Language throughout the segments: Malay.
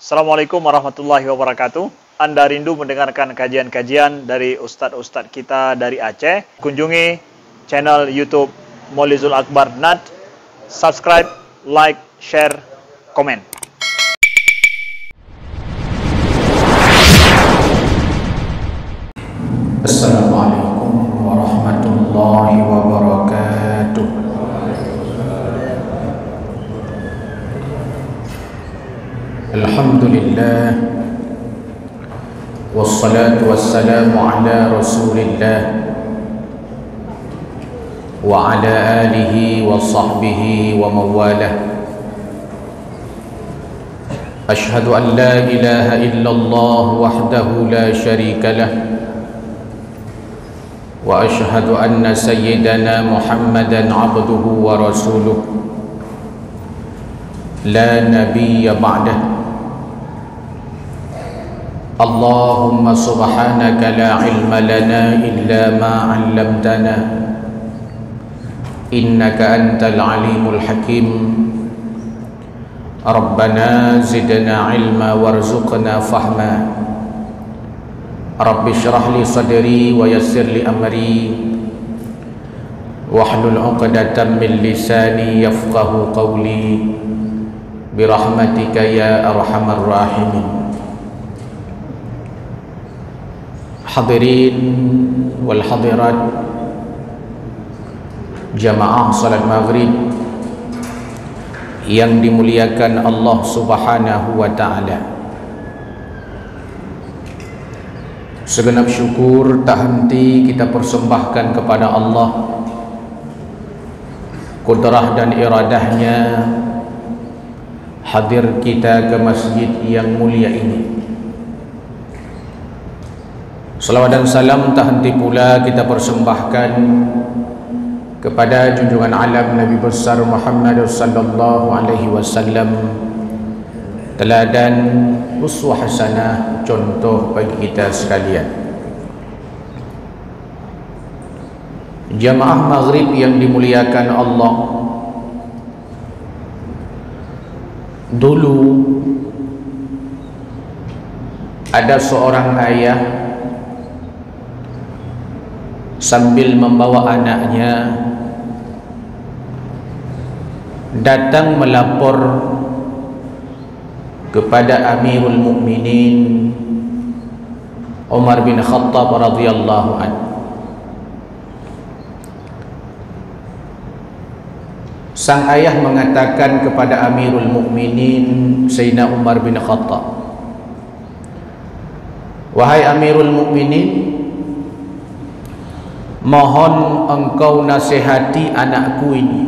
Assalamualaikum warahmatullahi wabarakatuh. Anda rindu mendengarkan kajian-kajian dari ustadz-ustadz kita dari Aceh? Kunjungi channel YouTube Maulizul Akbar NAD. Subscribe, like, share, komen. Assalamualaikum warahmatullahi wabarakatuh. Alhamdulillah, wassalatu wassalamu ala rasulillah wa ala alihi wa sahbihi wa mawalah. Ashhadu an la ilaha illallah wahdahu la syarika lah, wa ashhadu anna sayyidana Muhammadan abduhu wa rasuluh la nabiyya ba'dah. Allahumma subhanaka la ilma lana illa ma 'allamtana innaka antal alimul hakim. Rabbana zidna ilma warzuqna fahma. Rabbi syrah li sadri wa yassir li amri wahlul 'uqdatam min lisani yafqahu qawli birahmatika ya arhamar rahimin. Hadirin wal hadirat jamaah salat maghrib yang dimuliakan Allah Subhanahu wa ta'ala, segenap syukur tak henti kita persembahkan kepada Allah. Kudrah dan iradahnya hadir kita ke masjid yang mulia ini. Salawat dan salam tak henti pula kita persembahkan kepada junjungan alam Nabi besar Muhammad sallallahu alaihi wasallam, teladan uswah hasanah, contoh bagi kita sekalian. Jamaah maghrib yang dimuliakan Allah, dulu ada seorang ayah sambil membawa anaknya datang melapor kepada Amirul Mukminin Umar bin Khattab radhiyallahu anhu. Sang ayah mengatakan kepada Amirul Mukminin Sayyidina Umar bin Khattab, "Wahai Amirul Mukminin, mohon engkau nasihati anakku ini.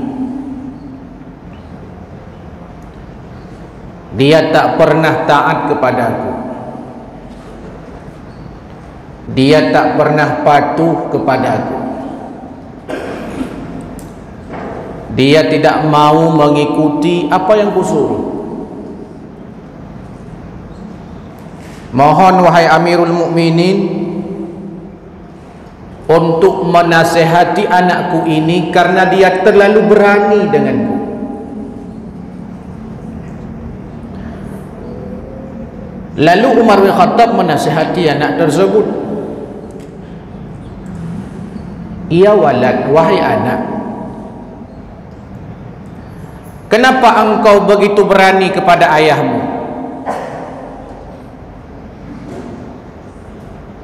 Dia tak pernah taat kepadaku. Dia tak pernah patuh kepadaku. Dia tidak mau mengikuti apa yang kusuruh. Mohon wahai Amirul Mukminin untuk menasehati anakku ini karena dia terlalu berani denganku." Lalu Umar bin Khattab menasihati anak tersebut, "Ya walad, wahai anak, kenapa engkau begitu berani kepada ayahmu?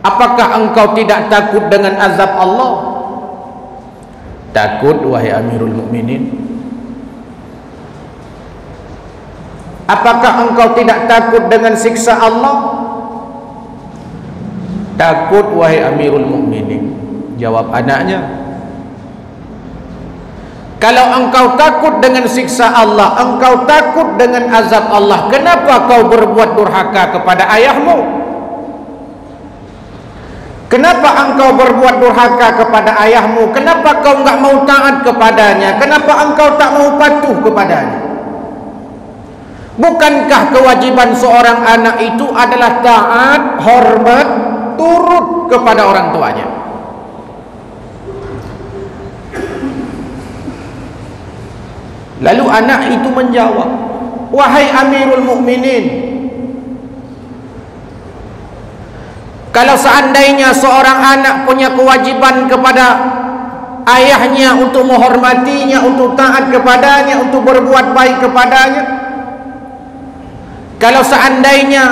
Apakah engkau tidak takut dengan azab Allah?" "Takut wahai Amirul Mukminin." "Apakah engkau tidak takut dengan siksa Allah?" "Takut wahai Amirul Mukminin," jawab anaknya. "Kalau engkau takut dengan siksa Allah, engkau takut dengan azab Allah, kenapa kau berbuat durhaka kepada ayahmu? Kenapa engkau berbuat durhaka kepada ayahmu? Kenapa kau enggak mau taat kepadanya? Kenapa engkau tak mau patuh kepadanya? Bukankah kewajiban seorang anak itu adalah taat, hormat, turut kepada orang tuanya?" Lalu anak itu menjawab, "Wahai Amirul Mukminin, Kalau seandainya seorang anak punya kewajiban kepada ayahnya untuk menghormatinya, untuk taat kepadanya, untuk berbuat baik kepadanya, kalau seandainya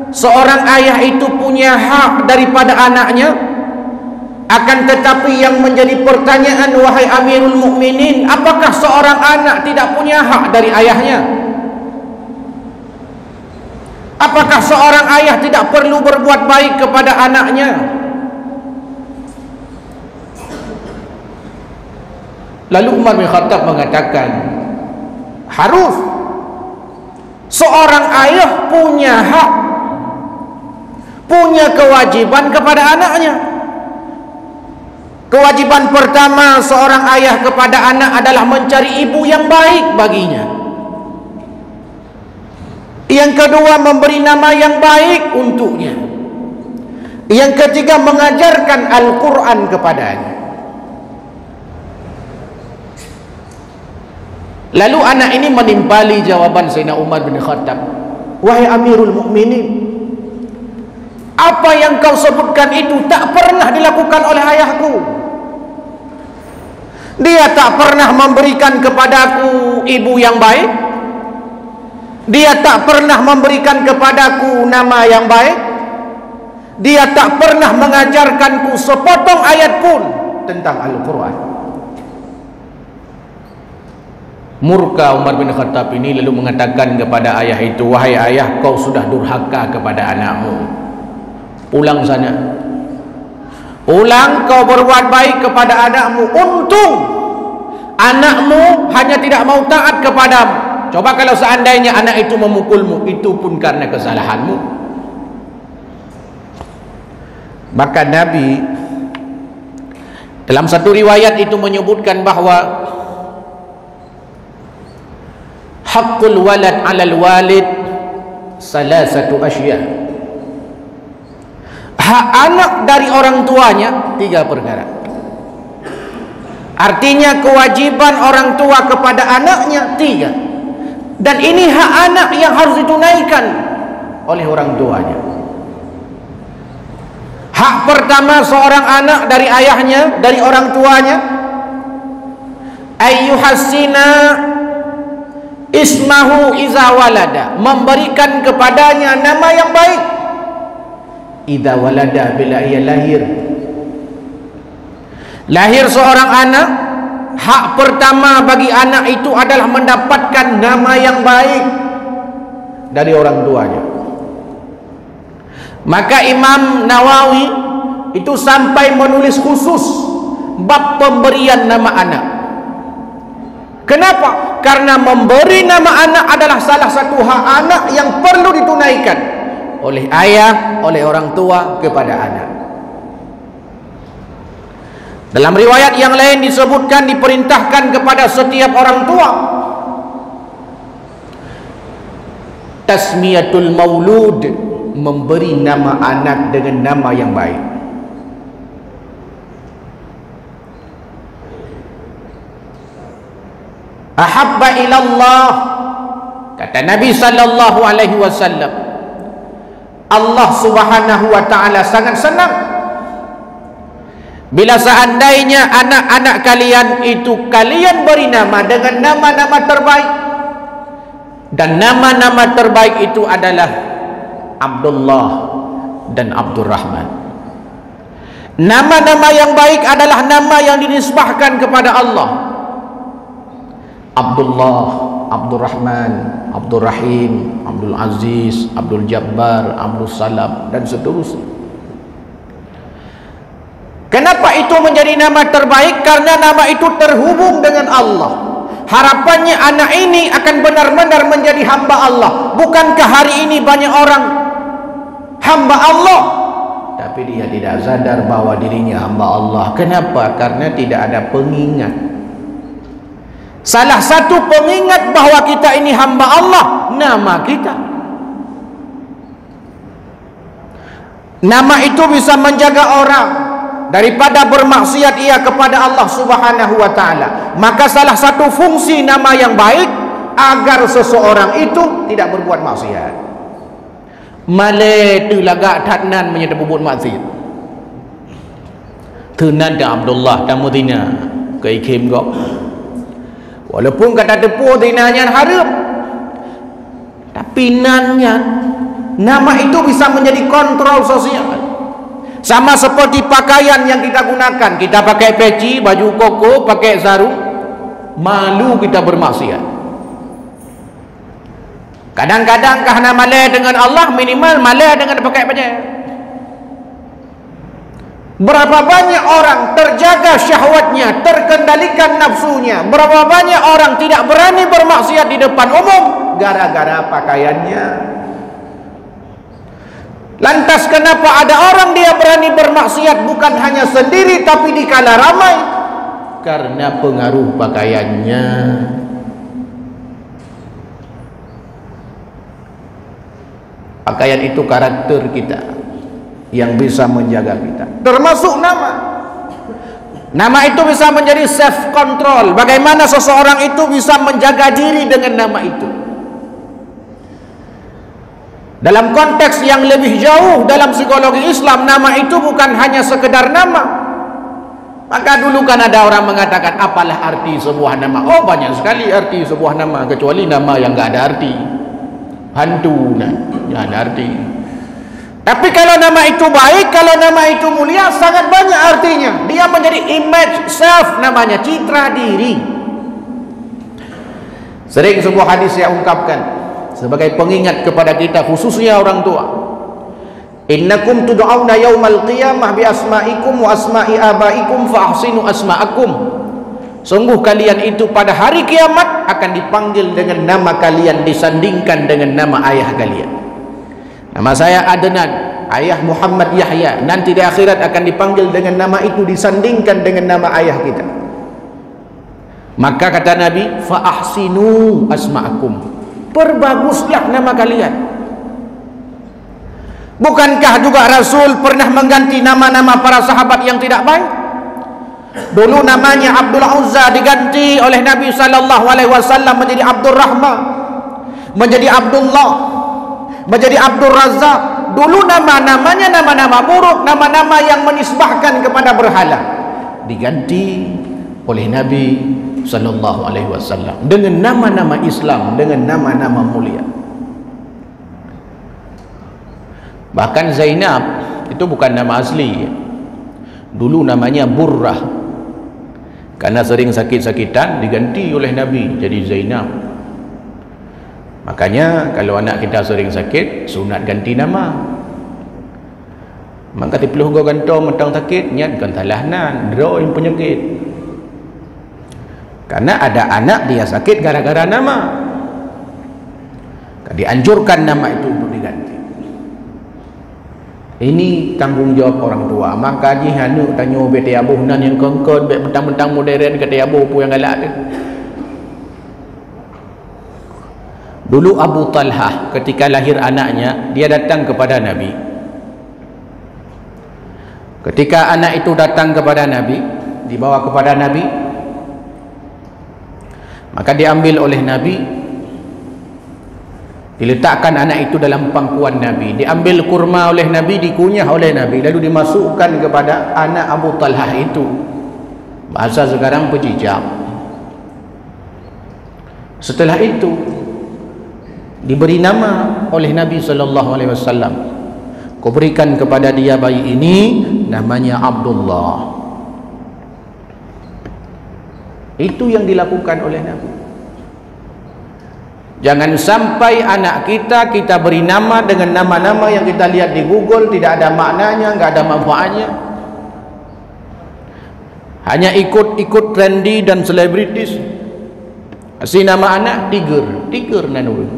seorang ayah itu punya hak daripada anaknya, akan tetapi yang menjadi pertanyaan, wahai Amirul Mukminin, apakah seorang anak tidak punya hak dari ayahnya? Apakah seorang ayah tidak perlu berbuat baik kepada anaknya? Lalu Umar bin Khattab mengatakan, harus. Seorang ayah punya hak, punya kewajiban kepada anaknya. Kewajiban pertama seorang ayah kepada anak adalah mencari ibu yang baik baginya. Yang kedua, memberi nama yang baik untuknya. Yang ketiga, mengajarkan Al-Quran kepadanya. Lalu anak ini menimpali jawaban Sayyidina Umar bin Khattab, wahai Amirul Mukminin, apa yang kau sebutkan itu tak pernah dilakukan oleh ayahku. Dia tak pernah memberikan kepadaku ibu yang baik. Dia tak pernah memberikan kepadaku nama yang baik. Dia tak pernah mengajarkanku sepotong ayat pun tentang Al-Quran. Murka Umar bin Khattab ini lalu mengatakan kepada ayah itu, wahai ayah, kau sudah durhaka kepada anakmu. Pulang sana. Pulang, kau berbuat baik kepada anakmu. Untung anakmu hanya tidak mau taat kepadamu. Coba kalau seandainya anak itu memukulmu, itu pun karena kesalahanmu. Maka Nabi dalam satu riwayat itu menyebutkan bahawa haqqul walad 'alal walid salasatu asya. Hak anak dari orang tuanya 3 perkara. Artinya kewajiban orang tua kepada anaknya 3. Dan ini hak anak yang harus ditunaikan oleh orang tuanya. Hak pertama seorang anak dari ayahnya, dari orang tuanya, ayyuhassina ismahu iza walada, memberikan kepadanya nama yang baik. Idza walada, bila ia lahir. Lahir seorang anak, hak pertama bagi anak itu adalah mendapatkan nama yang baik dari orang tuanya. Maka Imam Nawawi itu sampai menulis khusus bab pemberian nama anak. Kenapa? Karena memberi nama anak adalah salah satu hak anak yang perlu ditunaikan oleh ayah, oleh orang tua kepada anak. Dalam riwayat yang lain disebutkan, diperintahkan kepada setiap orang tua tasmiyatul maulud, memberi nama anak dengan nama yang baik. Ahabba ilallah, kata Nabi sallallahu alaihi wasallam, Allah Subhanahu wa taala sangat senang bila seandainya anak-anak kalian itu kalian beri nama dengan nama-nama terbaik. Dan nama-nama terbaik itu adalah Abdullah dan Abdurrahman. Nama-nama yang baik adalah nama yang dinisbahkan kepada Allah. Abdullah, Abdurrahman, Abdurrahim, Abdul Aziz, Abdul Jabbar, Abdul Salam, dan seterusnya. Kenapa itu menjadi nama terbaik? Karena nama itu terhubung dengan Allah. Harapannya anak ini akan benar-benar menjadi hamba Allah. Bukankah hari ini banyak orang hamba Allah, tapi dia tidak sadar bahwa dirinya hamba Allah. Kenapa? Karena tidak ada pengingat. Salah satu pengingat bahwa kita ini hamba Allah, nama kita. Nama itu bisa menjaga orang daripada bermaksiat ia kepada Allah Subhanahu wa taala. Maka salah satu fungsi nama yang baik agar seseorang itu tidak berbuat maksiat. Malai tu lagak tatnan menyata bubut maksiat. Tunan dan Abdullah dan Mudina ke ikim kau. Walaupun kata tepu dinanya haram, tapi nannya nama itu bisa menjadi kontrol sosial. Sama seperti pakaian yang kita gunakan. Kita pakai peci, baju koko, pakai sarung, malu kita bermaksiat. Kadang-kadang kerana malai dengan Allah, minimal malai dengan pakai baju. Berapa banyak orang terjaga syahwatnya, terkendalikan nafsunya. Berapa banyak orang tidak berani bermaksiat di depan umum gara-gara pakaiannya. Lantas kenapa ada orang dia berani bermaksiat bukan hanya sendiri tapi di kala ramai? Karena pengaruh pakaiannya. Pakaian itu karakter kita yang bisa menjaga kita, termasuk nama. Nama itu bisa menjadi self control. Bagaimana seseorang itu bisa menjaga diri dengan nama itu. Dalam konteks yang lebih jauh dalam psikologi Islam, nama itu bukan hanya sekedar nama. Maka dulu kan ada orang mengatakan, apalah arti sebuah nama? Oh, banyak sekali arti sebuah nama, kecuali nama yang enggak ada arti. Hantu, nah, enggak ada arti. Tapi kalau nama itu baik, kalau nama itu mulia, sangat banyak artinya. Dia menjadi image self, namanya citra diri. Sering sebuah hadis saya ungkapkan sebagai pengingat kepada kita, khususnya orang tua. Innakum tud'auna yaumal qiyamah bi asma'ikum wa asma'i abaikum fa ahsinu asma'akum. Sungguh kalian itu pada hari kiamat akan dipanggil dengan nama kalian disandingkan dengan nama ayah kalian. Nama saya Adnan, ayah Muhammad Yahya. Nanti di akhirat akan dipanggil dengan nama itu disandingkan dengan nama ayah kita. Maka kata Nabi, fa ahsinu asma'akum. Perbaguslah nama kalian. Bukankah juga Rasul pernah mengganti nama-nama para sahabat yang tidak baik? Dulu namanya Abdul Uzza diganti oleh Nabi SAW menjadi Abdul Rahman, menjadi Abdullah, menjadi Abdul Razak. Dulu nama-namanya nama-nama buruk, nama-nama yang menisbahkan kepada berhala, diganti oleh Nabi SAW dengan nama-nama Islam, dengan nama-nama mulia. Bahkan Zainab itu bukan nama asli. Dulu namanya Burrah. Karena sering sakit-sakitan diganti oleh Nabi jadi Zainab. Makanya kalau anak kita sering sakit, sunat ganti nama. Maka tipeluh kau gantong mentang sakit, niatkan talahnan, draw yang penyakit. Karena ada anak dia sakit gara-gara nama. Dianjurkan nama itu untuk diganti. Ini tanggung jawab orang tua. Maka haji hanu tanya bete abuh nan yang kongkon bet mentang-mentang modern kata abuh pu yang galak tu. Dulu Abu Talhah ketika lahir anaknya, dia datang kepada Nabi. Ketika anak itu datang kepada Nabi, dibawa kepada Nabi, maka diambil oleh Nabi, diletakkan anak itu dalam pangkuan Nabi, diambil kurma oleh Nabi, dikunyah oleh Nabi, lalu dimasukkan kepada anak Abu Talhah itu. Bahasa sekarang pecicak. Setelah itu diberi nama oleh Nabi SAW. Kau berikan kepada dia bayi ini namanya Abdullah. Itu yang dilakukan oleh Nabi. Jangan sampai anak kita beri nama dengan nama-nama yang kita lihat di Google, tidak ada maknanya, nggak ada manfaatnya. Hanya ikut trendy dan selebritis. Si nama anak Tiger nanul.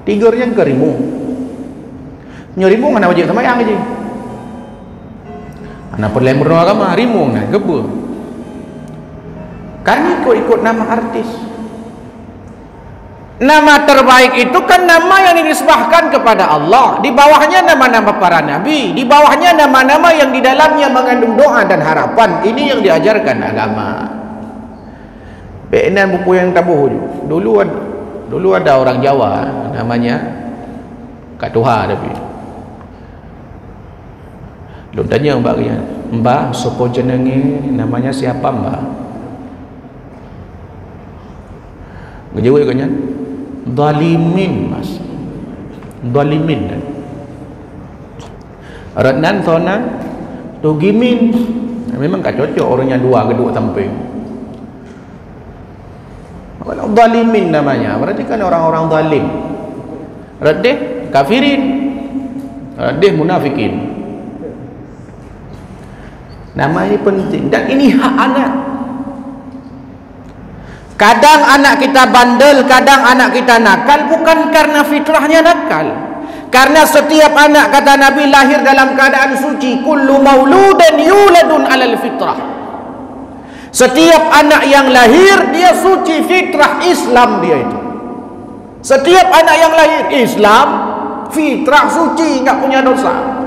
Tiger yang kerimu. Nyerimu mana wajib sama yang aja. Anak perlahan beragama rimu nah gebur. Kan ikut nama artis. Nama terbaik itu kan nama yang dinisbahkan kepada Allah. Di bawahnya nama-nama para nabi, di bawahnya nama-nama yang di dalamnya mengandung doa dan harapan. Ini yang diajarkan agama. Benar buku yang tabuh. Dulu ada orang Jawa namanya kat Tuhan tapi. Lu tanya mbak dia, mbak sopo jenenge namanya siapa mbak? Ngejawab kan? Zalimin mas. Zalimin. Ratnan thona tugimin. Memang tak cocok orangnya dua kedua samping. Zalimin namanya. Berarti kan orang-orang zalim. Radih kafirin. Radih munafikin. Nama ini penting dan ini hak anak. Kadang anak kita bandel, kadang anak kita nakal bukan karena fitrahnya nakal. Karena setiap anak, kata Nabi, lahir dalam keadaan suci. Kullu mauludin yuladun alal fitrah. Setiap anak yang lahir dia suci, fitrah Islam dia itu. Setiap anak yang lahir Islam, fitrah suci, enggak punya dosa.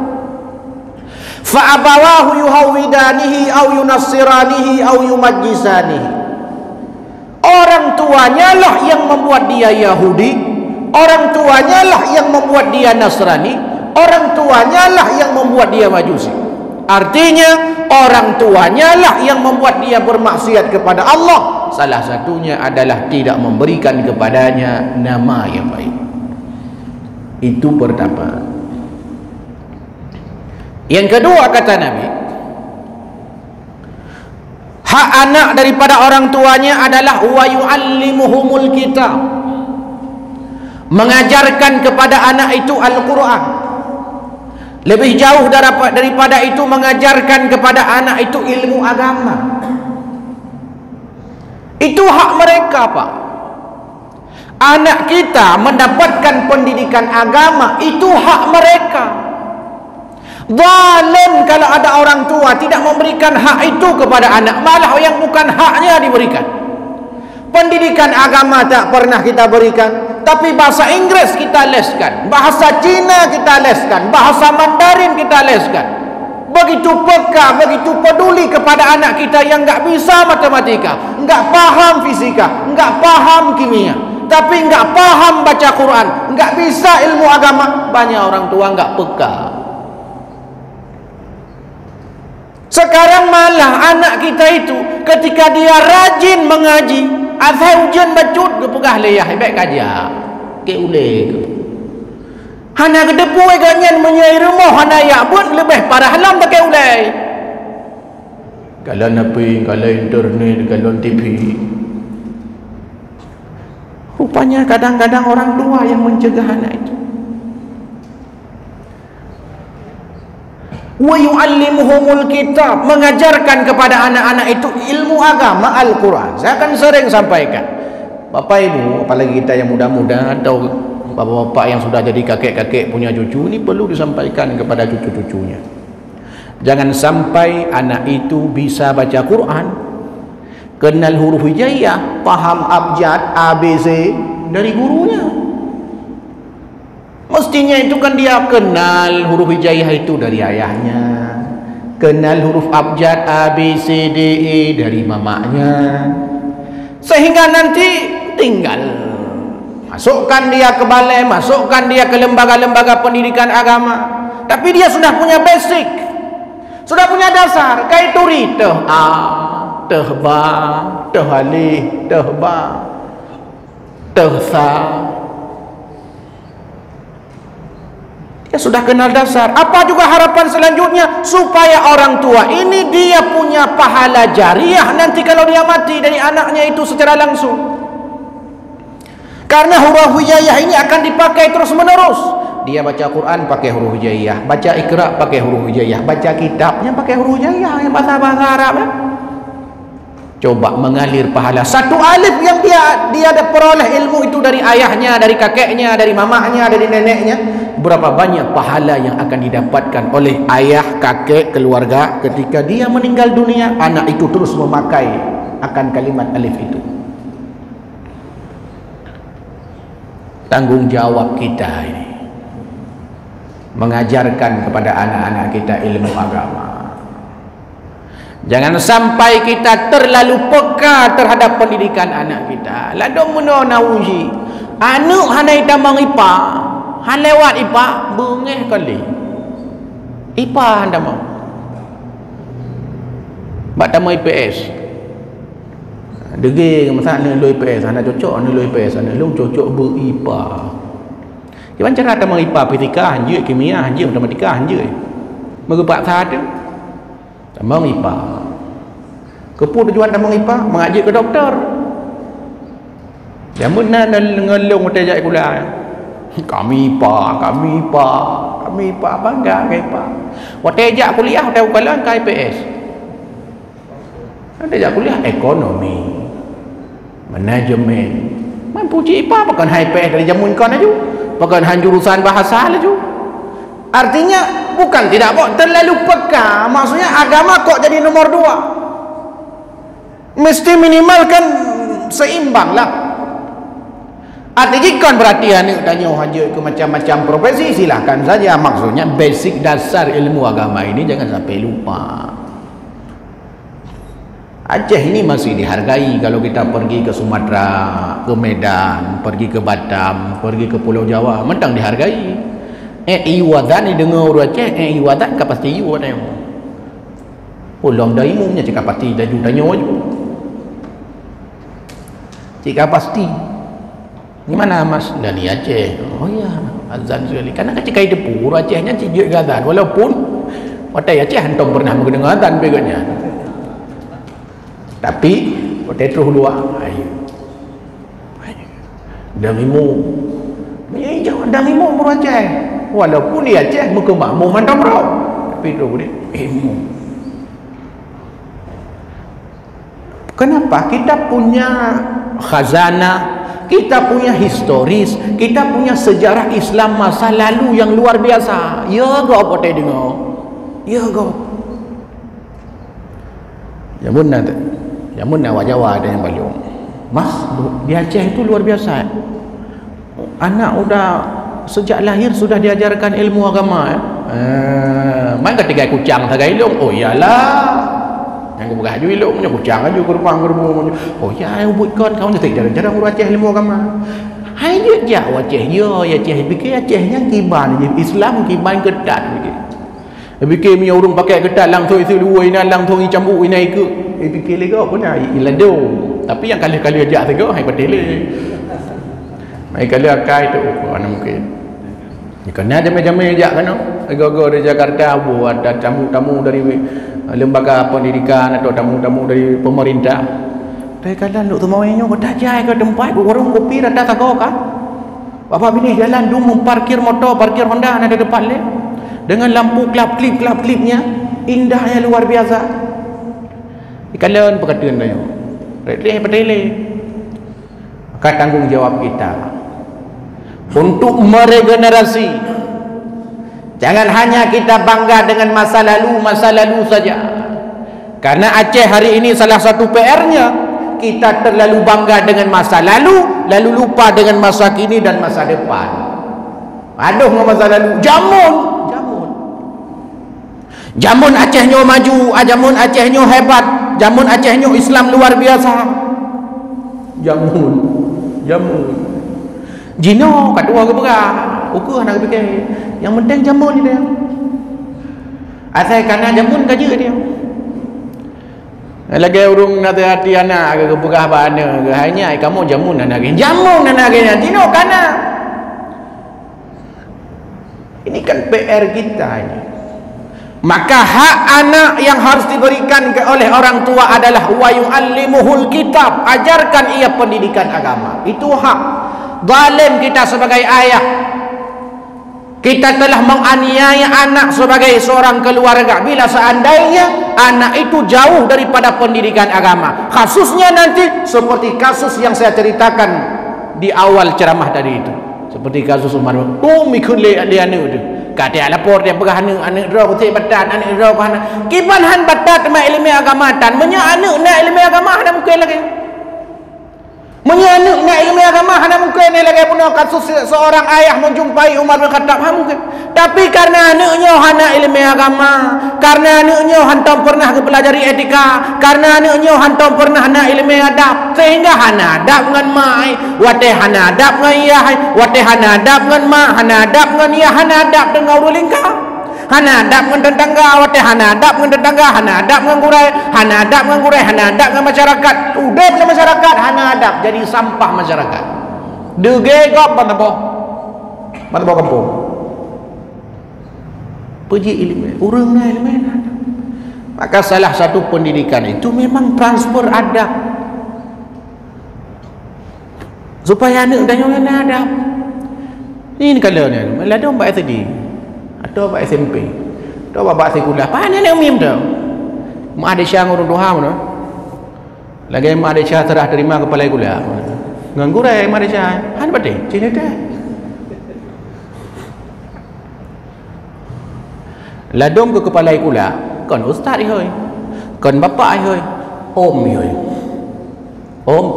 Fa abawahu yuhawidanihi au yunassiranihi au yumajjisanihi. Orang tuanya lah yang membuat dia Yahudi, orang tuanya lah yang membuat dia Nasrani, orang tuanya lah yang membuat dia Majusi. Artinya orang tuanya lah yang membuat dia bermaksiat kepada Allah. Salah satunya adalah tidak memberikan kepadanya nama yang baik. Itu pertama. Yang kedua kata Nabi, hak anak daripada orang tuanya adalah wa yu'allimuhumul kitab. Mengajarkan kepada anak itu Al-Quran. Lebih jauh daripada itu, mengajarkan kepada anak itu ilmu agama. Itu hak mereka, Pak. Anak kita mendapatkan pendidikan agama, itu hak mereka. Zalim kalau ada orang tua tidak memberikan hak itu kepada anak, malah yang bukan haknya diberikan. Pendidikan agama tak pernah kita berikan, tapi bahasa Inggris kita leskan, bahasa Cina kita leskan, bahasa Mandarin kita leskan. Begitu peka, begitu peduli kepada anak kita yang enggak bisa matematika, enggak paham fisika, enggak paham kimia, tapi enggak paham baca Quran, enggak bisa ilmu agama. Banyak orang tua enggak peka. Sekarang malah anak kita itu ketika dia rajin mengaji, asal ujian bacut ke pegah leyah baik kaja ke ule ke hana ke depu ganyan menyai rumah hana ya pun lebih parah halam tak ke ule. Kalau napi, kalau internet, kalau TV, rupanya kadang-kadang orang tua yang mencegah anak itu. Wa yu'allimuhumul kitab, mengajarkan kepada anak-anak itu ilmu agama Al-Quran. Saya akan sering sampaikan, Bapak Ibu, apalagi kita yang muda-muda atau bapak-bapak yang sudah jadi kakek-kakek punya cucu, ini perlu disampaikan kepada cucu-cucunya. Jangan sampai anak itu bisa baca Quran, kenal huruf hijaiyah, paham abjad ABC dari gurunya. Mestinya itu kan dia kenal huruf hijaiyah itu dari ayahnya, kenal huruf abjad A, B, C, D, E dari mamanya, sehingga nanti tinggal masukkan dia ke balai, masukkan dia ke lembaga-lembaga pendidikan agama, tapi dia sudah punya basic, sudah punya dasar. Kayak turi teh A, teh ba, teh alif, teh ba, teh sa. Dia sudah kenal dasar. Apa juga harapan selanjutnya? Supaya orang tua ini dia punya pahala jariah nanti kalau dia mati dari anaknya itu secara langsung. Karena huruf hijaiyah ini akan dipakai terus menerus. Dia baca Quran pakai huruf hijaiyah, baca Iqra pakai huruf hijaiyah, baca kitabnya pakai huruf hijaiyah yang bahasa Arab ya. Coba mengalir pahala satu alif yang dia ada peroleh ilmu itu dari ayahnya, dari kakeknya, dari mamahnya, dari neneknya. Berapa banyak pahala yang akan didapatkan oleh ayah, kakek, keluarga ketika dia meninggal dunia, anak itu terus memakai akan kalimat alif itu. Tanggung jawab kita ini mengajarkan kepada anak-anak kita ilmu agama. Jangan sampai kita terlalu peka terhadap pendidikan anak kita. Ladong meno nauji anu hanai tamang ipa Han lewat IPA bengeh kali. IPA anda mau. Bak tamu IPS. Degil masa ni lu IPS, anda cocok ni lu IPS, anda lu cocok ber-IPA. Gimana cara tamu IPA fisika hanje, kimia hanje, matematika hanje. Merupak satu. Tamu IPA. Kepu tujuan tamu IPA mengaji ke doktor. Jamun na ngelong utai kuliah. Kami IPA bangga ke IPA. Utai kuliah utai kuliah ke IPS. Ada kuliah ekonomi, manajemen. Mampu IPA bukan IPS dari jamun kon aja. Bukan hanya jurusan bahasa aja. Artinya bukan tidak kok terlalu peka. Maksudnya agama kok jadi nomor 2. Mesti minimalkan seimbang lah. Artinya kan berarti ane tanya haji ke macam-macam profesi silahkan saja. Maksudnya basic dasar ilmu agama ini jangan sampai lupa. Aceh ini masih dihargai. Kalau kita pergi ke Sumatera, ke Medan, pergi ke Batam, pergi ke Pulau Jawa, mentang dihargai. Iwadan ni dengar orang Aceh, iwadan ka pasti iwa tanya. Ulang dah imumnya cakap pasti dah ju tanya aja. Cakap pasti. Ni mana mas? Dari Aceh. Oh ya, azan sekali. Karena cakap itu pur Acehnya cijik azan. Walaupun watai Aceh hantam pernah mendengar azan beganya. Tapi watai terus dua. Damimu. Ya jangan damimu pur Aceh. Walaupun dia Aceh muka makmum hantam bro. Tapi terus dia ilmu. Kenapa? Kita punya khazanah, kita punya historis, kita punya sejarah Islam masa lalu yang luar biasa. Ya go apa teh dengar? Ya go. Jamun awak Jawa ada yang balung. Mas, di Aceh itu luar biasa. Anak udah sejak lahir sudah diajarkan ilmu agama. Main ketika kucang tagai ilung. Oh iyalah. Yang bukan haju ilung punya kucang aja gerbang. Oh ya, buat kau jarang orang Aceh ilmu agama. Hai dia jauh Aceh. Ya Aceh fikir Acehnya kiban Islam kiban ketat fikir. Fikir punya orang pakai ketat langsung isi luar ini langsung cambuk ini ke. Fikir lagi apa dah ilado. Tapi yang kali-kali ajak tu hai patele. Mai kali akai tu mana mungkin. Kerana ada meja-meja ajak kan. Go-go dari Jakarta buat ada tamu-tamu dari lembaga pendidikan atau tamu-tamu dari pemerintah. Tapi kalau lu tu maunya kau tak jai ke tempat warung kopi rata tak kau kan? Bapak bini jalan dulu parkir motor, parkir Honda ada depan le. Dengan lampu klip-klipnya indahnya luar biasa. Kalau perkataan dia. Reti petele. Maka tanggung jawab kita untuk meregenerasi. Jangan hanya kita bangga dengan masa lalu saja. Karena Aceh hari ini salah satu PR-nya kita terlalu bangga dengan masa lalu lupa dengan masa kini dan masa depan. Aduh masa lalu jamun Acehnya maju, jamun Acehnya hebat, jamun Acehnya Islam luar biasa. Jamun Jino kedua ke berah. Ukur nak fikir. Yang penting jamun dia. Asal kana jamun gaji dia. Lagi urung nak hati anak ke berah bana ke hanya kamu jamun anak ke. Jamun anak ke Jino kana. Ini kan PR kita ini. Maka hak anak yang harus diberikan oleh orang tua adalah wa yu'allimuhul kitab. Ajarkan ia pendidikan agama. Itu hak. Zalim kita sebagai ayah. Kita telah menganiaya anak sebagai seorang keluarga. Bila seandainya anak itu jauh daripada pendidikan agama. Kasusnya nanti seperti kasus yang saya ceritakan di awal ceramah tadi itu. Seperti kasus Umar. Mikun le anu itu. Kata lapor dia berah anak roh betul batat anak roh bahana. Kiban han batat ma ilmu agama tan. Menya anak nak ilmu agama ada mungkin lagi. Menyanuk nak ilmu agama hana mungkin ni lagi pun kasus seorang ayah menjumpai Umar bin Khattab mungkin. Tapi karena anaknya hana ilmu agama, karena anaknya hantam pernah pelajari etika, karena anaknya hantam pernah hana ilmu adab, sehingga hana adab dengan mai, wate hana adab dengan iya, wate hana adab dengan ma, hana adab dengan iya, hana adab dengan urul lingkar. Hana adab dengan tetangga, wate hana adab dengan tetangga, hana adab dengan gurai, hana adab dengan gurai, hana adab dengan masyarakat. Udah dengan masyarakat, hana adab jadi sampah masyarakat. Degegop bantabo kampung. Puji ilmu, urangna ilmu. Maka salah satu pendidikan itu memang transfer adab. Supaya anak dan yang adab. Ini kalau ni, ada orang baik tadi. Atau bapak SMP, atau bapak sekolah, apa ni nak mim tu? Mak ada syang urung doham tu. Lagi mak ada syah terah terima kepala kuliah. Nganggurai mak ada syah. Han bade, cina dah. Ladom ke kepala kuliah, kon ustaz ihoi. Kon bapak ihoi. Om ihoi. Om.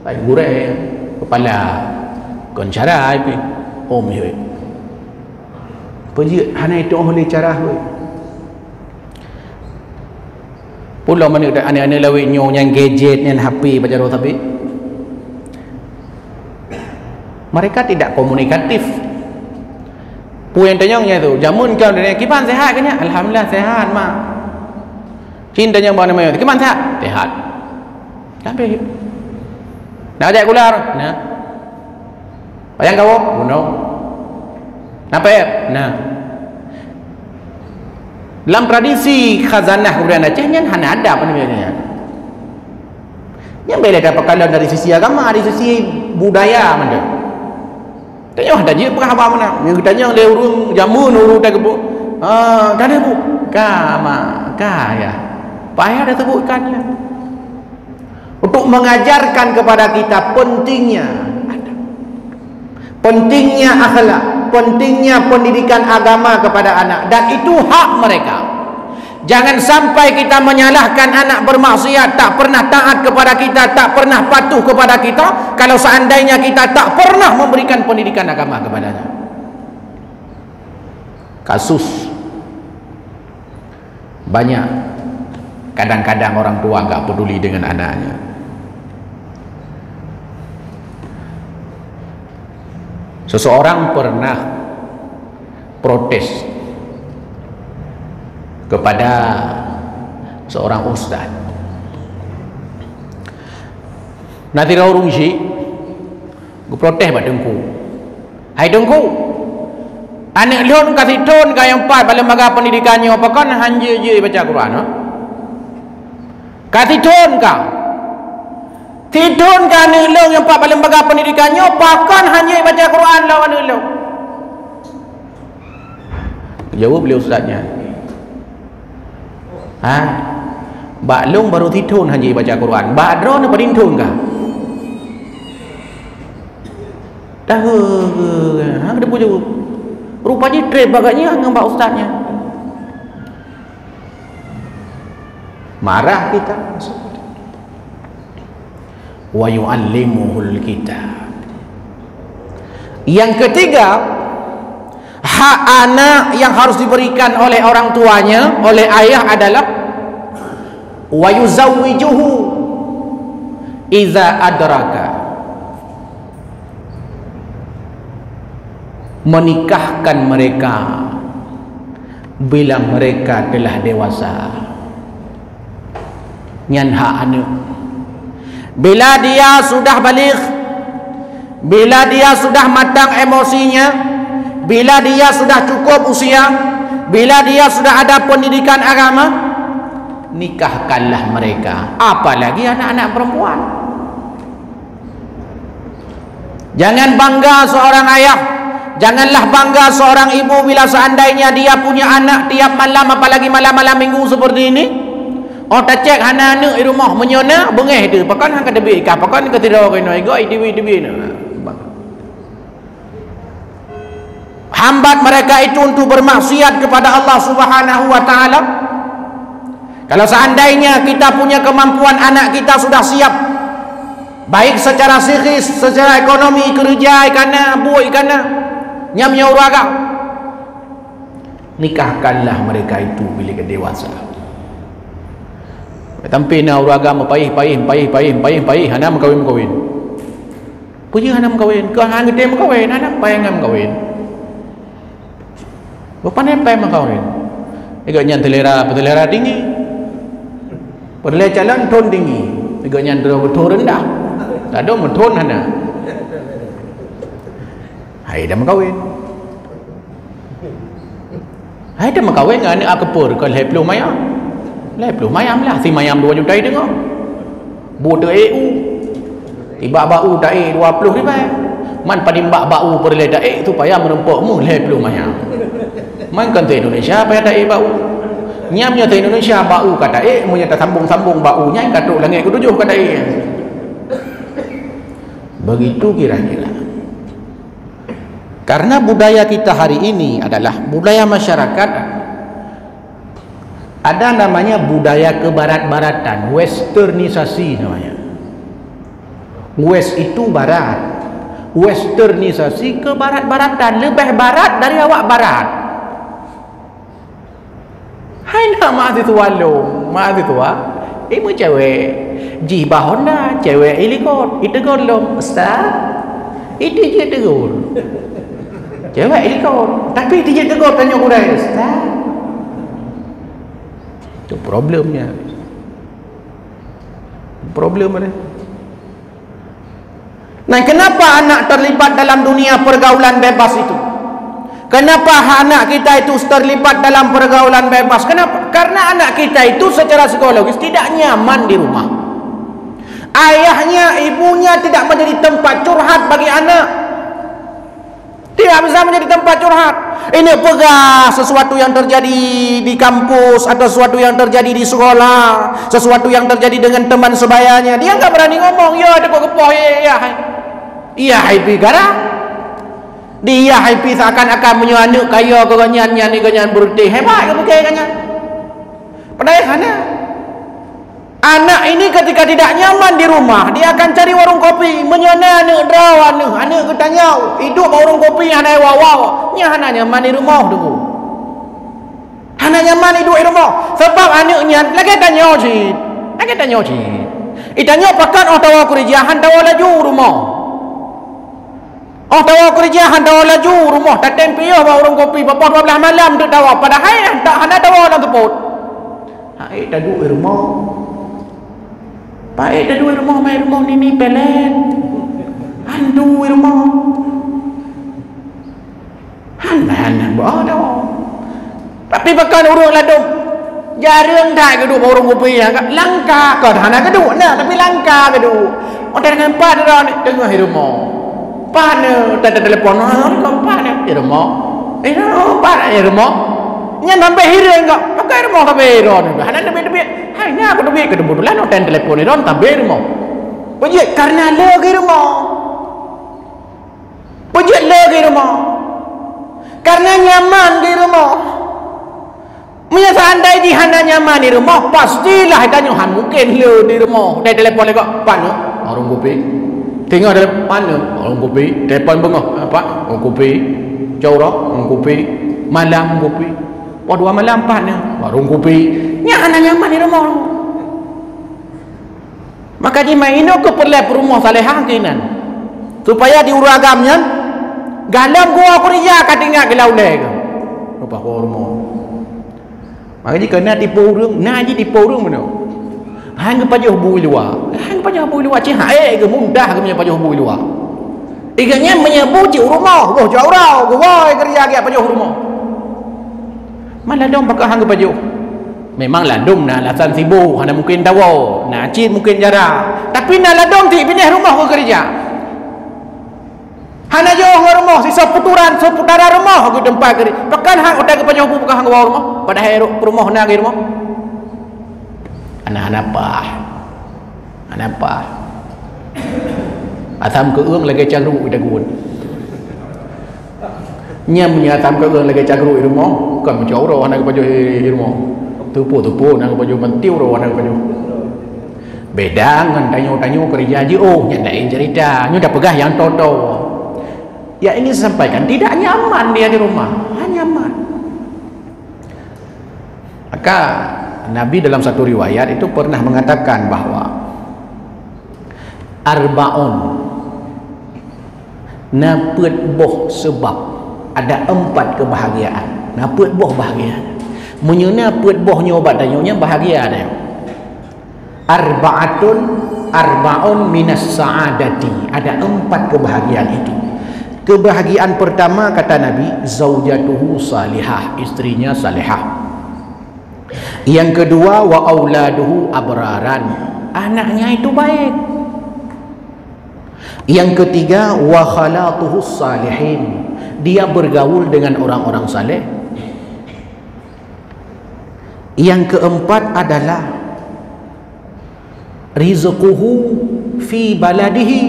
Baik gurai kepala. Kon cara ipi. Om ihoi. Puji hana itu oleh cara hui. Pulau mana ada anak-anak lawik nyo yang gadget yang HP baca roh tapi mereka tidak komunikatif. Puan tanyangnya tu, jamun kau dia kipan sehat kan ya? Alhamdulillah sehat mak. Cintanya mana mai? Kipan sehat? Sehat. Tapi nak ajak kular, nah. Bayang kau, bunuh. Apa ya? Nah, dalam tradisi khazanah kebudayaan Aceh yang hana ada apa namanya? Yang beda dapat kalau dari sisi agama, dari sisi budaya mana? Tanya ada je apa mana? Yang tanya dia urung jamun urung tak kebu. Dah ada bu. Kama, ya. Payah dah sebutkannya. Untuk mengajarkan kepada kita pentingnya akhlak, pentingnya pendidikan agama kepada anak, dan itu hak mereka. Jangan sampai kita menyalahkan anak bermaksiat, tak pernah taat kepada kita, tak pernah patuh kepada kita, kalau seandainya kita tak pernah memberikan pendidikan agama kepadanya. Kasus banyak, kadang-kadang orang tua enggak peduli dengan anaknya. Seseorang pernah protes kepada seorang ustaz. Nanti kau urungsi, gue protes pada dengku. Hai dengku, anak lon kasih ton kau yang empat pada lembaga pendidikannya, apa kan hanya je baca Quran? No? Kasih ton kau. Tidun kan anak yang empat pada lembaga pendidikannya, pakan hanya baca Quran lawan anak. Jawab beliau ustaznya. Bak long baru tidun hanya baca Quran. Bak drone apa dintun kah? Dah ada pun jawab. Rupanya trade baganya dengan bak ustaznya. Marah kita. Wa yu'allimuhul kitab. Yang ketiga, hak anak yang harus diberikan oleh orang tuanya, oleh ayah adalah wa yuzawwijuhu idza adraka, menikahkan mereka bila mereka telah dewasa. Nyan hak anak bila dia sudah balik, bila dia sudah matang emosinya, bila dia sudah cukup usia, bila dia sudah ada pendidikan agama, nikahkanlah mereka. Apalagi anak-anak perempuan. Jangan bangga seorang ayah, janganlah bangga seorang ibu bila seandainya dia punya anak tiap malam, apalagi malam-malam minggu seperti ini. Oh tak cek hana anak di rumah menyona bengeh tu pakan hang kada bikah pakan ke tidak kena igoi diwi hambat mereka itu untuk bermaksiat kepada Allah Subhanahu wa taala. Kalau seandainya kita punya kemampuan, anak kita sudah siap baik secara psikis, secara ekonomi, kerja ikana, buat ikana, nyamnya uraga. Nikahkanlah mereka itu bila ke dewasa. Tampi na uraga mo paih, hanam kawin. Puji hanam kawin, ke hang gede kawin, hanam payang kawin. Bapak nempai kawin. Igaknya telera tinggi. Perle jalan ton tinggi. Igaknya betul rendah. Tak ada menton hana. Hai dah kawin. Hai dah kawin dengan anak akapur ke leplu mayam. Leplu mayam lah, si mayam 2 juta dengar. Bodoh EU. Tiba bau daik 20 ribu. Man padimbak bau perle daik tu payah menumpuk mu leplu mayam. Man kan tu Indonesia payah daik bau. Nyamnya tu Indonesia bau kata mu nyata sambung-sambung baunya katuk langit ke-7 kata begitu kira-kira. Karena budaya kita hari ini adalah budaya masyarakat, ada namanya budaya kebarat-baratan, westernisasi namanya. West itu barat, westernisasi ke barat-baratan, lebih barat dari awak barat. Hai nak mahasiswa lo, mahasiswa ibu cewek jibah Honda, cewek ilikot itegur lo, ustaz itu je tegur cewek ilikot, tapi itu je tegur tanya kurai, ustaz itu problemnya. Nah, kenapa anak terlibat dalam dunia pergaulan bebas itu? Kenapa anak kita itu terlibat dalam pergaulan bebas? Kenapa? Karena anak kita itu secara psikologis tidak nyaman di rumah. Ayahnya, ibunya tidak menjadi tempat curhat bagi anak. Tidak bisa menjadi tempat curhat. Ini pegang sesuatu yang terjadi di kampus atau sesuatu yang terjadi di sekolah, sesuatu yang terjadi dengan teman sebayanya. Dia enggak berani ngomong. Ya, ada kok kepoh ya. Iya, happy gara. Dia happy seakan-akan menyuanduk kaya keganyan ni ganyan berhenti. Hebat ke pakai ganyan. Padahal mana? Anak ini ketika tidak nyaman di rumah, dia akan cari warung kopi, menyana anak draw anak ketanya, hidup warung kopi hanai wow. Nya hana nyaman di rumah dulu. Hana nyaman hidup di rumah. Sebab anaknya lagi tanya cik. Itanya pakat tawa kerjaan tawa laju rumah. Tawa kerjaan tawa laju rumah. Tak tempiah warung kopi papa 12 malam tu tawa. Padahal tak hana tawa dalam teput. Hai dah duduk di rumah. Baik dah dua rumah, main rumah ni pelet. Handu rumah. Hanan bodoh. Tapi bahkan urut ladung. Jarang tak keduk orang kopi yang langka ke hana keduk nah, tapi langka keduk. Orang dengan empat dah ni tengah di rumah. Pana tak ada telefon kau di rumah. Pak di rumah. Nya sampai hira enggak. Pakai rumah sampai hira ni. Hana lebih. Hai ni aku duit ke bulan orang telefon ni orang tambah rumah. Pejik karena lagi rumah. Pejik lagi rumah. Karena nyaman di rumah. Punya seandainya hana nyaman di rumah, pastilah tanya han mungkin le di rumah. Dah telefon lagi pana orang kopi. Tengok dalam pana orang kopi, telefon bengah apa? Orang kopi. Jauh orang kopi, malam kopi. 2 malam pana warung kopi. Nya hana nyaman di rumah. Maka di maino ke perlu rumah salehah kinan. Supaya diuragamnya galam gua kerja katinga ke laulai ke. Rupa rumah. Maka jika nak tipu orang, nak je tipu orang mana? Hang pajuh bui luar. Hang pajuh bui luar cih hae ke mudah ke punya pajuh bui luar. Iganya menyebu cik rumah, goh jauh gua kerja ke pajuh rumah. Mana dong pakai hang pajuh. Memang ladung nak alasan sibuk, hana mungkin tahu, nak cin mungkin jarang. Tapi nak ladung ti pindah rumah ke kerja. Hana jauh ke rumah, sisa seputaran rumah ke tempat kerja. Pakan hang udah ke panjang pakai hang ke bawah rumah. Padahal rumah nak ke rumah. Anak apa? Asam ke ương lagi cangru dah gun. Nyam asam ke ương lagi cangru di rumah, bukan macam orang hana ke panjang di rumah. Tupu nak baju mentiu rawan nak baju. Beda dengan tanya-tanya kerja haji, oh yang lain cerita, dah pegah yang toto. Ya ini saya sampaikan, tidak nyaman dia di rumah, nyaman. Maka Nabi dalam satu riwayat itu pernah mengatakan bahwa arba'un napet boh sebab, ada 4 kebahagiaan. Napet boh bahagia. Menyena pet bohnya obat dayunya bahagia dia. Arba'un minas sa'adati. Ada 4 kebahagiaan itu. Kebahagiaan pertama kata Nabi, zaujatuhu salihah, istrinya salihah. Yang kedua, wa auladuhu abraran, anaknya itu baik. Yang ketiga, wa khalatuhu salihin, dia bergaul dengan orang-orang saleh. Yang keempat adalah rizquhu fi baladihi,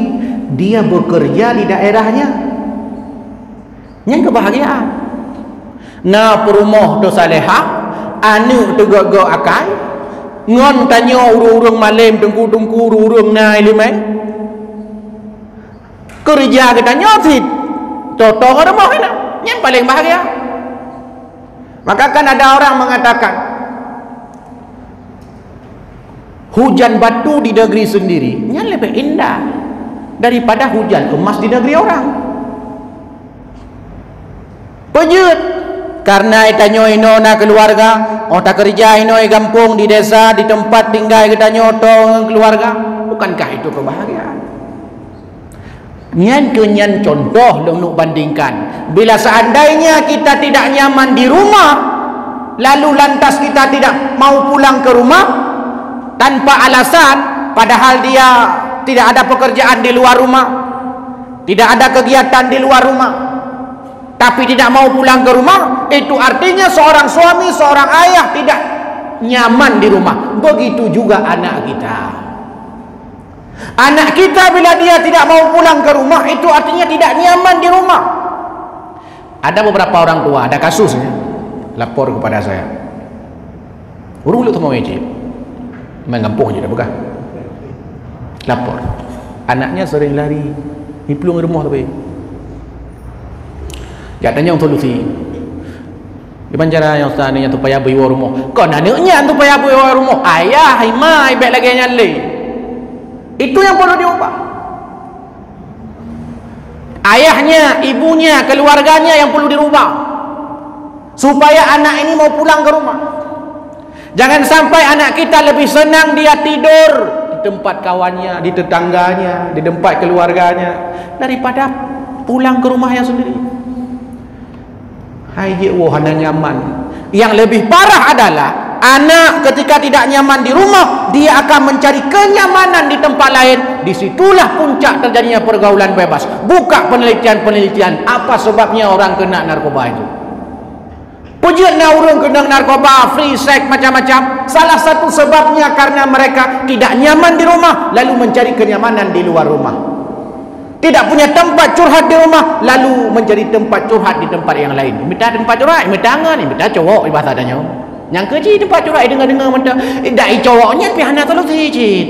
dia bekerja di daerahnya. Yang kebahagiaan. Nah, perumah tu salehah, anu tu gagak akai, ngon tanya urung-urung malam tengku-tengku urung nai limai. Kerja kita nyotit. Toto ke rumah kita. Yang paling bahagia. Maka kan ada orang mengatakan, hujan batu di negeri sendiri yang lebih indah daripada hujan emas di negeri orang. Pejut karena itanyo ino na keluarga, otak kerja ino gampung di desa, di tempat tinggal kita nyoto keluarga. Bukankah itu kebahagiaan? Nyan kenyan contoh lu bandingkan, bila seandainya kita tidak nyaman di rumah, lalu lantas kita tidak mau pulang ke rumah tanpa alasan, padahal dia tidak ada pekerjaan di luar rumah, tidak ada kegiatan di luar rumah, tapi tidak mau pulang ke rumah, itu artinya seorang suami, seorang ayah tidak nyaman di rumah. Begitu juga anak kita. Anak kita bila dia tidak mau pulang ke rumah, itu artinya tidak nyaman di rumah. Ada beberapa orang tua, ada kasusnya, lapor kepada saya. Urung lu mau wajib mengampuh je dah bukan. Lapor, anaknya sering lari, ni pelung rumah tapi. Ya tanya untuk solusi. Di pancara yang ustaz ni yang tu payah beri rumah. Kau anaknya tu payah beri rumah. Ayah, mai baik lagi nyale. Itu yang perlu diubah. Ayahnya, ibunya, keluarganya yang perlu dirubah supaya anak ini mau pulang ke rumah. Jangan sampai anak kita lebih senang dia tidur di tempat kawannya, di tetangganya, di tempat keluarganya, daripada pulang ke rumahnya sendiri. Hai je wahana nyaman. Yang lebih parah adalah anak ketika tidak nyaman di rumah, dia akan mencari kenyamanan di tempat lain. Disitulah puncak terjadinya pergaulan bebas. Buka penelitian-penelitian apa sebabnya orang kena narkoba itu. Pujuknya orang kena narkoba, free sex, macam-macam. Salah satu sebabnya karena mereka tidak nyaman di rumah, lalu mencari kenyamanan di luar rumah. Tidak punya tempat curhat di rumah, lalu mencari tempat curhat di tempat yang lain. Minta tempat curhat, minta tangan, minta cowok bahasa adanya. Yang kecil tempat curhat dengar-dengar minta. Dai cowoknya pihana tolong sijit.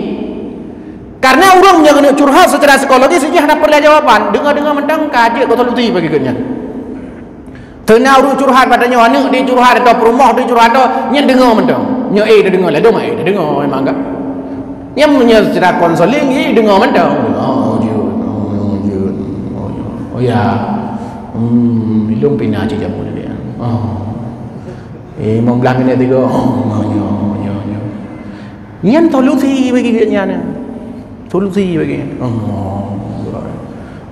Karena orang yang kena curhat secara psikologis saja hendak perlu jawaban. Dengar-dengar mentang kaje kau tolong bagi kenya. Tena urut curhat padanya anak dia curhat atau perumah dia curhat atau nya dengar mentang. Nya dah dengar lah dah mai dah dengar memang enggak. Nya punya secara konseling dengar mentang. Oh ya. Belum pina aja jamu dia. Mau bilang ini tiga. Nya tolong si bagi kenya ni. Tolong si bagi.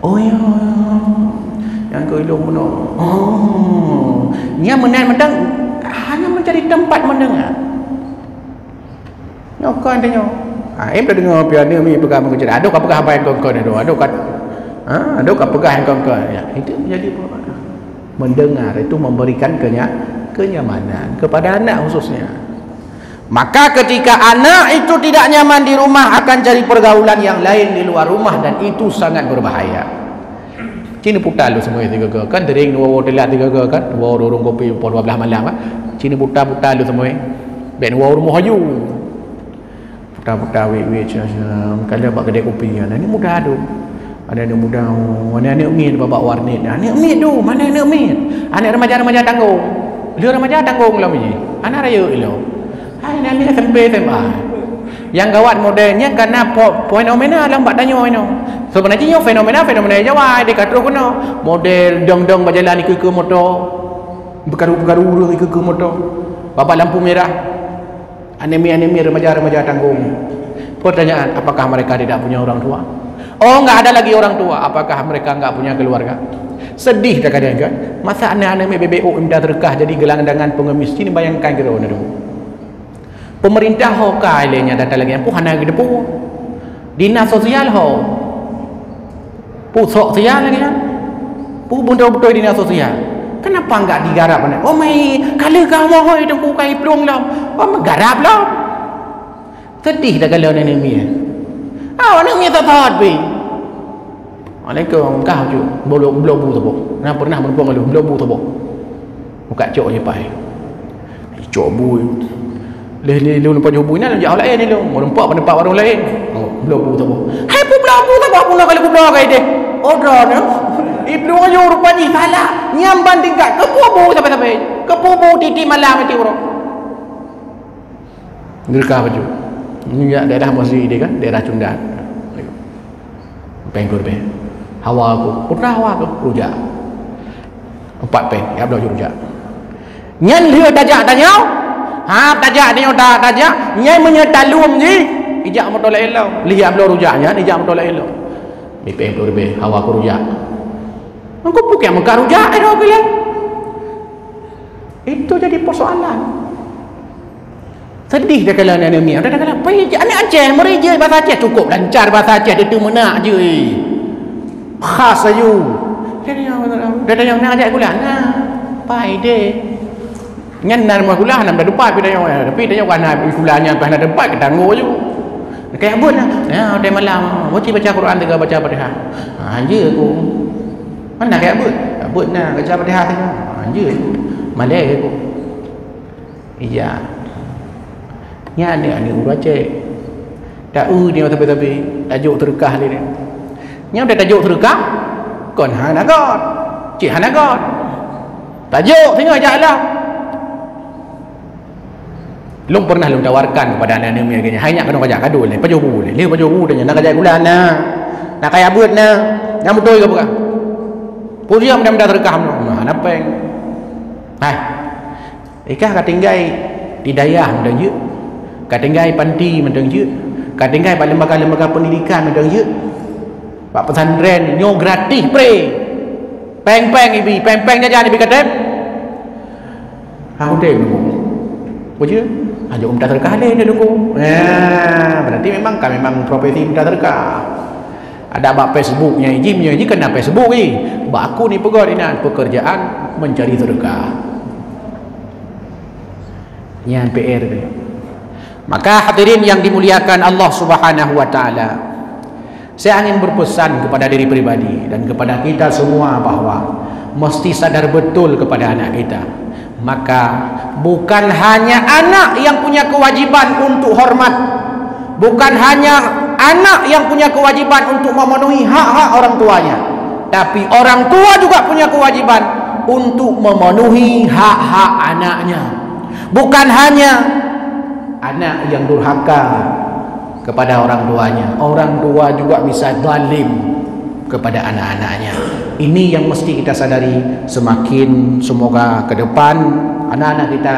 Oh ya. Yang ke ilmu no. Nya menang hanya mencari tempat mendengar. Nyokan tanya. Em dah dengar piano mi pegang mengajar. Aduk apa apa yang kau ni do. Aduk kat aduk apa yang kau ya. Itu menjadi mendengar itu memberikan kenyamanan kepada anak khususnya. Maka ketika anak itu tidak nyaman di rumah, akan cari pergaulan yang lain di luar rumah, dan itu sangat berbahaya. Cina putar lu semua tiga kan dering dua telat tiga kan dua orang kopi pukul 12 malam kan Cina putar lu semua ben dua rumah haju Putar-putar wait kalau buat kedai kopi kan. Ni mudah tu. Ada anak muda, mana anak min bawa warnet. Anak min tu, mana anak min? Anak remaja-remaja tanggung. Dia remaja tanggung lah ni. Anak raya ilo. Hai ni SMP SMA. Yang gawat modelnya karena fenomena lambat tanya ini. Sebenarnya fenomena Jawa dia kata kena model dong-dong berjalan ikut motor. Bergaru-garu ikut motor. Bapak lampu merah. Anemi remaja-remaja tanggung. Pertanyaan, apakah mereka tidak punya orang tua? Oh, enggak ada lagi orang tua. Apakah mereka enggak punya keluarga? Sedih tak kadang kan? Masa anak-anak BBO minta terkah jadi gelandangan pengemis. Ini bayangkan kira orang tu. Pemerintah ho kailenya datang lagi pu hana gede pu. Dinas sosial ho. Pu sosial lagi kan? Pu betul-betul dinas sosial. Kenapa enggak digarap? Oh mai, kalau kamu hoi tu ku kai plong lah. Oh garap lah. Sedih dah kalau nenek mi. Anak mi tak tahu pi. Alaikum kau tu belum tu bu. Nak pernah berbuang lu belum tu bu. Buka cok je pai. Cok bu. Le nampak jobu ni jauh lain ni lu. Mau nampak warung lain. Oh belum tu bu. Hai pu belum tu tak apa kalau ku belum kai dia. Order ni. Ibnu ayo rupanya salah. Nyam banding kat kepubu sampai-sampai. Kepubu titi malam itu orang. Gerkah baju. Ini daerah Masri dia kan, daerah Cundan. Peng kurbe. Hawa aku, putra hawa aku rujak. 4 peng, ya belum rujak. Nyan lihat tajak tanya. Ha tajak dia tajak, nyai menyetalum ni. Ijak motor lain lah. Lihat belum rujaknya, ijak motor lain lah. Ni peng kurbe, hawa aku rujak. Aku bukan muka rujak dah bilang. Itu jadi persoalan. Sedih dia kalau anak mi. Ada kalau anak Aceh mereka bahasa Aceh cukup lancar bahasa Aceh dia tu menak je. Khas ayu. Dia yang nak ajak gulan. Nah, pai de. Nyan nan mo gulan nam dah depan tapi dia warna gulannya pas nak depan kedango je. Kayak abut lah. Ya, dia malam baca Quran juga baca Fatihah. Ha je aku. Mana kayak abut nak baca Fatihah tu. Ha je aku. Malai aku. Iya. Nya ada urut Aceh. Tak dia tapi tajuk terkah dia. Nya ada tajuk terkah. Kon hanagot. Cik hanagot. Tajuk tengok ajaklah. Long pernah long tawarkan kepada anak-anak mi agaknya. Hanya kena ajak kadul ni. Pajobu ni. Dia pajobu dia nak ajak bulan nah. Nak kaya abut nah. Yang betul ke bukan? Pujian mudah-mudahan terkah. Nah, napeng. Hai. Ikah katinggai di dayah mudah je. Katinggai panti mendeng je. Katinggai pada lembaga-lembaga pendidikan mendeng je. Pak pesantren nyo gratis pre. Peng-peng ibi, peng-peng jajan ibi katem. Ha udeng tu. Puji. Aja minta terkah dia dulu. Berarti memang profesi minta terkah. Ada bak Facebooknya ijimnya ji kena Facebook ni. Bak aku ni pekerjaan mencari terkah. Yang PR dia. Maka hadirin yang dimuliakan Allah Subhanahu wa taala, saya ingin berpesan kepada diri pribadi dan kepada kita semua bahawa mesti sadar betul kepada anak kita. Maka bukan hanya anak yang punya kewajiban untuk hormat, bukan hanya anak yang punya kewajiban untuk memenuhi hak-hak orang tuanya, tapi orang tua juga punya kewajiban untuk memenuhi hak-hak anaknya. Bukan hanya anak yang durhaka kepada orang tuanya, orang tua juga bisa zalim kepada anak-anaknya. Ini yang mesti kita sadari. Semakin semoga ke depan anak-anak kita,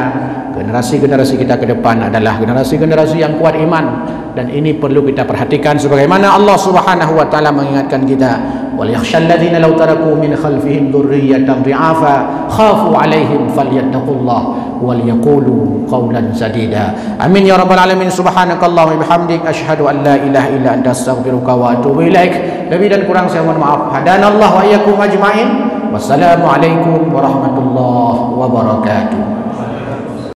generasi-generasi kita ke depan adalah generasi-generasi yang kuat iman, dan ini perlu kita perhatikan sebagaimana Allah Subhanahu wa taala mengingatkan kita, wal yakhshal ladzina law taraku min khalfihim dhurriyyatan dhi'afa khafu 'alaihim falyattaqullah wal yaqulu qawlan sadida. Amin ya rabbal alamin. Subhanakallahumma bihamdik asyhadu an la ilaha illa anta astaghfiruka wa atubu ilaik. Lebih dan kurang saya mohon maaf. Hadanallahu wa iyyakum ajmain. Wassalamualaikum warahmatullahi wabarakatuh.